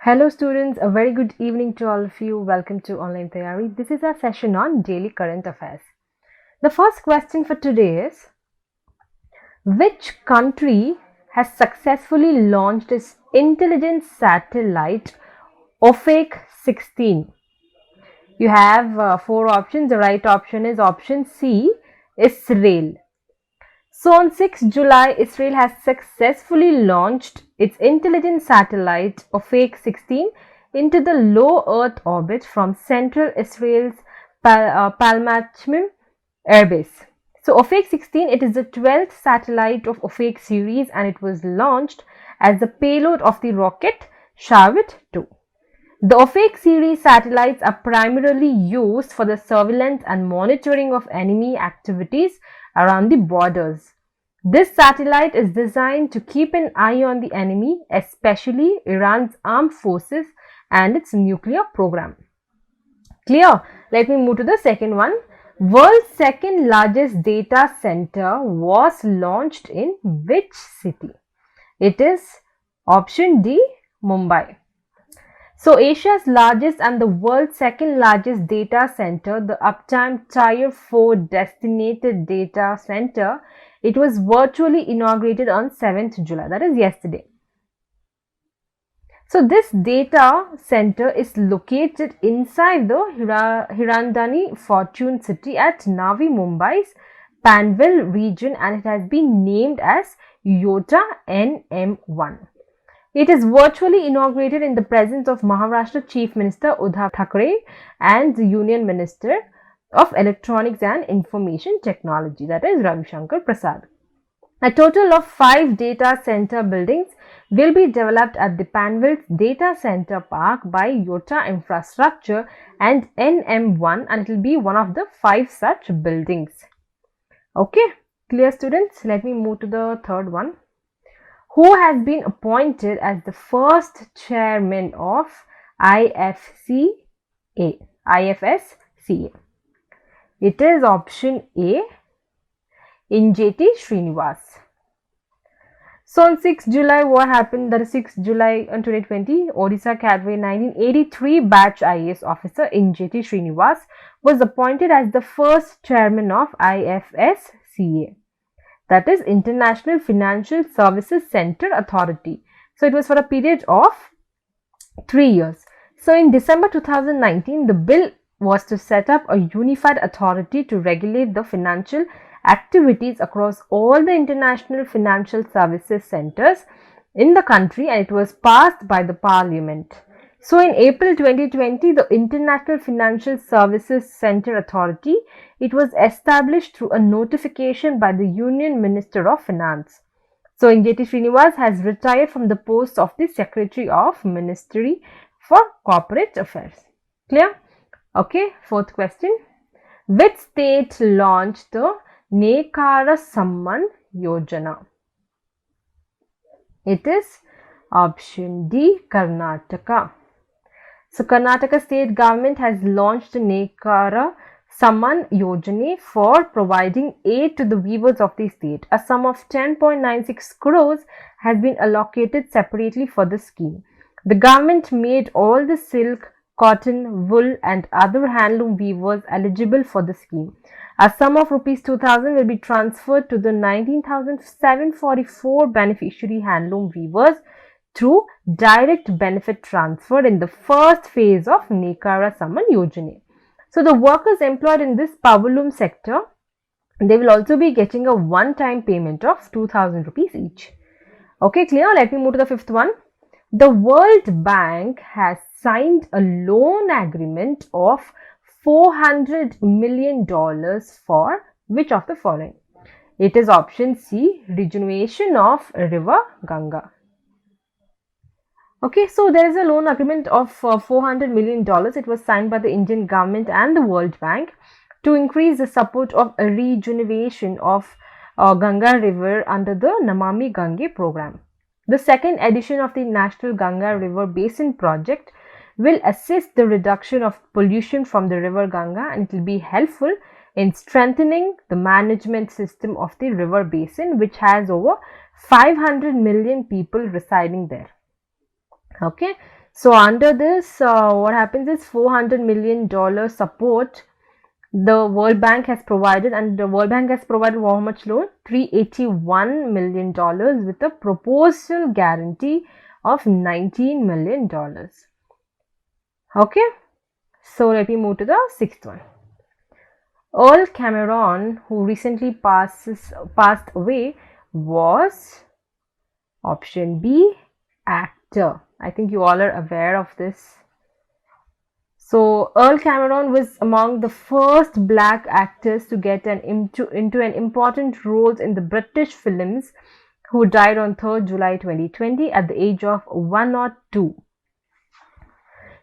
Hello students, a very good evening to all of you. Welcome to Online Tayari. This is our session on daily current affairs. The first question for today is, which country has successfully launched its intelligence satellite OFAC 16? You have four options. The right option is option C, Israel. So on 6 July, Israel has successfully launched its intelligence satellite OFAC 16 into the low Earth orbit from central Israel's Palmachim Air Base. So OFAC 16, it is the 12th satellite of OFAC series and it was launched as the payload of the rocket Shavit 2. The OFAC series satellites are primarily used for the surveillance and monitoring of enemy activities around the borders. This satellite is designed to keep an eye on the enemy, especially Iran's armed forces and its nuclear program. Clear? Let me move to the second one. World's second largest data center was launched in which city? It is option D, Mumbai. So Asia's largest and the world's second largest data center, the Uptime Tier 4 Designated Data Center, it was virtually inaugurated on 7th July, that is yesterday. So this data center is located inside the Hirandani Fortune City at Navi Mumbai's Panvel region and it has been named as YOTA NM1. It is virtually inaugurated in the presence of Maharashtra Chief Minister Uddhav Thackeray and the Union Minister of Electronics and Information Technology, that is Ravi Shankar Prasad. A total of 5 data center buildings will be developed at the Panvel Data Center Park by YOTA Infrastructure and NM1 and it will be one of the 5 such buildings. Okay, clear students? Let me move to the third one. Who has been appointed as the first chairman of IFSCA? It is option A, Injeti Srinivas. So on 6 July, what happened? That is 6 July 2020, Odisha Cadre 1983 batch IAS officer Injeti Srinivas was appointed as the first chairman of IFSCA. That is International Financial Services Center Authority. So it was for a period of 3 years. So in December 2019, the bill was to set up a unified authority to regulate the financial activities across all the international financial services centers in the country and it was passed by the parliament. So in April 2020, the International Financial Services Center Authority, it was established through a notification by the Union Minister of Finance. So Injeti Srinivas has retired from the post of the Secretary of Ministry for Corporate Affairs. Clear? Okay, fourth question. Which state launched the Nekara Samman Yojana? It is option D, Karnataka. So Karnataka state government has launched the Nekara Samman Yojana for providing aid to the weavers of the state. A sum of 10.96 crores has been allocated separately for the scheme. The government made all the silk, cotton, wool and other handloom weavers eligible for the scheme. A sum of rupees 2,000 will be transferred to the 19,744 beneficiary handloom weavers through direct benefit transfer in the first phase of Nekara Samman Yojana. So the workers employed in this powerloom sector, they will also be getting a one-time payment of 2,000 rupees each. Okay, clear? Let me move to the fifth one. The World Bank has signed a loan agreement of $400 million for which of the following? It is option C, rejuvenation of River Ganga. Okay, so there is a loan agreement of $400 million. It was signed by the Indian government and the World Bank to increase the support of a rejuvenation of Ganga River under the Namami Gange program. The second edition of the National Ganga River Basin project will assist the reduction of pollution from the river Ganga and it will be helpful in strengthening the management system of the river basin which has over 500 million people residing there. Okay, So under this, what happens is $400 million support the World Bank has provided, and the World Bank has provided how much loan? $381 million with a proposal guarantee of $19 million. Okay, so let me move to the sixth one. Earl Cameron, who recently passed away, was option B, actor. I think you all are aware of this. So Earl Cameron was among the first black actors to get into an important roles in the British films, who died on 3rd July 2020 at the age of 102.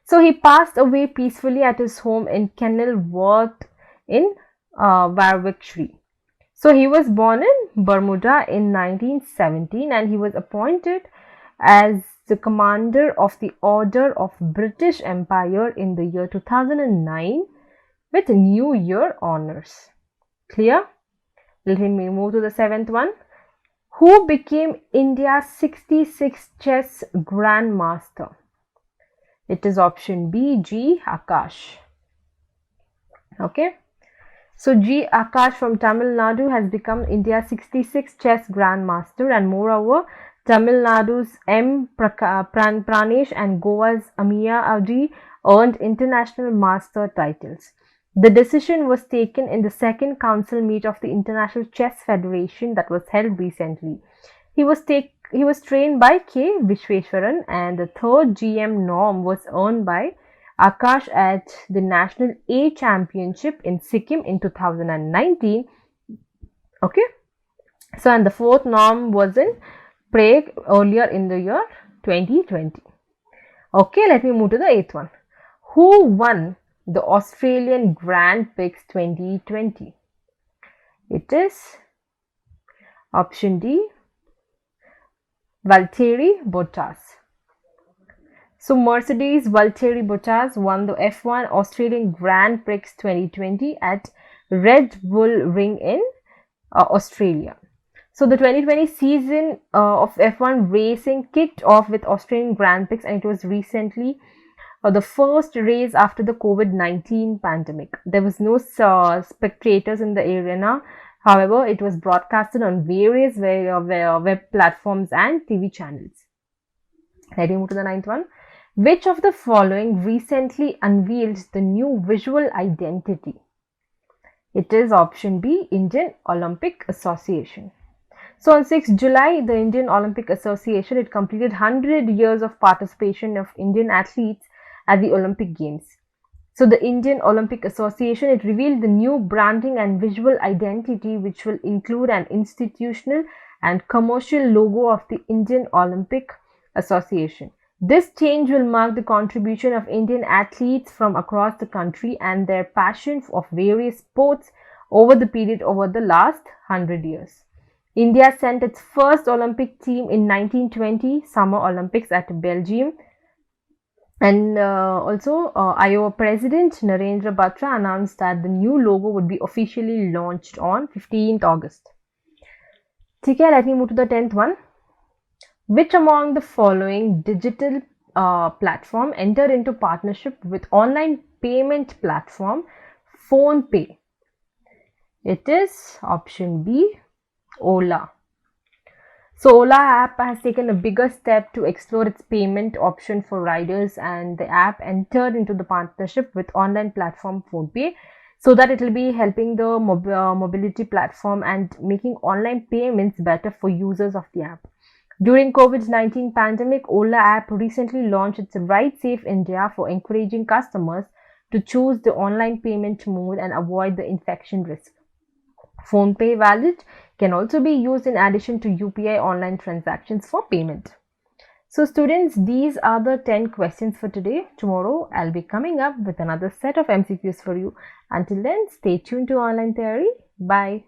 So he passed away peacefully at his home in Kenilworth in Warwickshire. So he was born in Bermuda in 1917, and he was appointed as the commander of the Order of British Empire in the year 2009 with New Year honors. Clear? Let me move to the seventh one. Who became India's 66th chess grandmaster? It is option B, G. Akash. Okay. So G. Akash from Tamil Nadu has become India's 66th chess grandmaster, and moreover, Tamil Nadu's M. Pranesh and Goa's Amiya Aji earned international master titles. The decision was taken in the second council meet of the International Chess Federation that was held recently. He was trained by K. Vishweshwaran, and the third GM norm was earned by Akash at the National A Championship in Sikkim in 2019. Okay. So, and the fourth norm was in Prague earlier in the year 2020. Okay, let me move to the eighth one. Who won the Australian Grand Prix 2020? It is option D, Valtteri Bottas. So Mercedes Valtteri Bottas won the F1 Australian Grand Prix 2020 at Red Bull Ring in Australia. So the 2020 season of F1 racing kicked off with Australian Grand Prix, and it was recently the first race after the COVID-19 pandemic. There was no spectators in the arena. However, it was broadcasted on various web platforms and TV channels. Let me move to the ninth one. Which of the following recently unveiled the new visual identity? It is option B, Indian Olympic Association. So on 6th July, the Indian Olympic Association, it completed 100 years of participation of Indian athletes at the Olympic Games. So the Indian Olympic Association, it revealed the new branding and visual identity, which will include an institutional and commercial logo of the Indian Olympic Association. This change will mark the contribution of Indian athletes from across the country and their passion of various sports over the period over the last 100 years. India sent its first Olympic team in 1920 Summer Olympics at Belgium. And also, Iowa President Narendra Batra announced that the new logo would be officially launched on 15th August. Okay, let me move to the 10th one. Which among the following digital platform entered into partnership with online payment platform PhonePe? It is option B, Ola. So Ola app has taken a bigger step to explore its payment option for riders, and the app entered into the partnership with online platform PhonePe so that it will be helping the mobility platform and making online payments better for users of the app. During COVID-19 pandemic, Ola app recently launched its Ride Safe India for encouraging customers to choose the online payment mode and avoid the infection risk. PhonePe wallet can also be used in addition to UPI online transactions for payment. So students, these are the 10 questions for today. Tomorrow, I'll be coming up with another set of MCQs for you. Until then, stay tuned to Online Theory. Bye.